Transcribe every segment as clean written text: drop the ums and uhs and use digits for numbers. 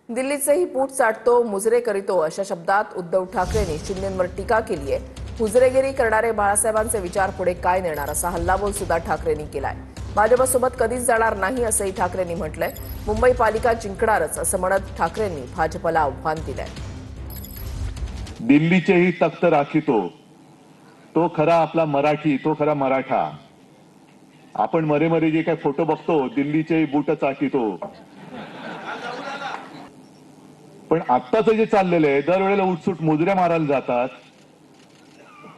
दिल्लीचेही put चाटतो, मुजरे करीतो अशा शब्दात उद्धव ठाकरेंनी शिंदेंवर टीका केली आहे। मुजरेगिरी करणारे बाळासाहेबांचे विचार पुढे काय नेणार असा हल्लाबोल सुद्धा ठाकरेंनी केलाय। भाजपसोबत कधीच जाणार नाही असंही ठाकरेंनी म्हटलंय। मुंबई पालिका जिंकणारच असं म्हणत ठाकरेंनी भाजपला आव्हान दिलंय। दिल्लीचेही तख्त राखितो, तो खरा आपला मराठी, तो खरा मराठा। आपण मरे मरे जे काही फोटो बघतो, दिल्लीचेही बूट चाटितो। पण आत्ताचं जे चाललेलं आहे, दरवेळेला उठसूट मुजऱ्या मारायला जातात,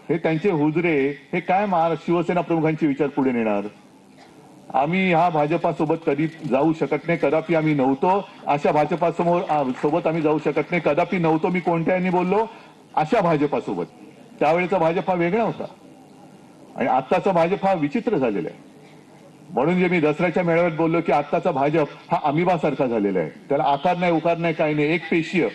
हे त्यांचे हुजरे हे काय शिवसेना प्रमुखांचे विचार पुढे नेणार? आम्ही ह्या भाजपासोबत कधी जाऊ शकत नाही, कदापि आम्ही नव्हतो। अशा भाजपासमोर सोबत आम्ही जाऊ शकत नाही, कदापि नव्हतो। मी कोणत्यानी बोललो? अशा भाजपासोबत। त्यावेळेचा भाजप हा वेगळा होता आणि आत्ताचा भाजप हा विचित्र झालेला आहे। म्हणून जे मी दसऱ्याच्या मेळाव्यात बोललो की आत्ताचा भाजप हा अमिबासारखा झालेला आहे, त्याला आकार नाही, उकार नाही, काही नाही, एक पेशीय।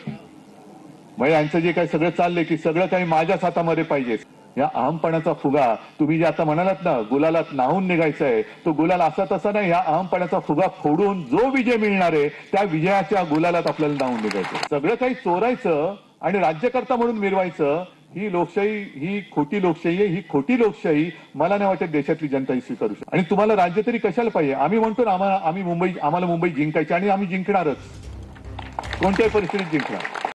म्हणजे यांचं जे काही सगळं चाललंय की सगळं काही माझ्याच हातामध्ये पाहिजे, या अहमपणाचा फुगा तुम्ही जे आता म्हणालात ना, गुलालात नाहून निघायचं आहे, तो गुलाल असा तसा नाही। या अहमपणाचा फुगा फोडून जो विजय मिळणार आहे, त्या विजयाच्या गुलालात आपल्याला नाहून निघायचं। सगळं काही चोरायचं आणि राज्यकर्ता म्हणून मिरवायचं, ही लोकशाही, ही खोटी लोकशाही आहे। ही खोटी लोकशाही मला नाही वाटत देशातली जनता ही स्वीकारू शकते। आणि तुम्हाला राज्य तरी कशाला पाहिजे? आम्ही म्हणतो ना, आम्हाला मुंबई जिंकायची आणि आम्ही जिंकणारच, कोणत्याही परिस्थितीत जिंकणार।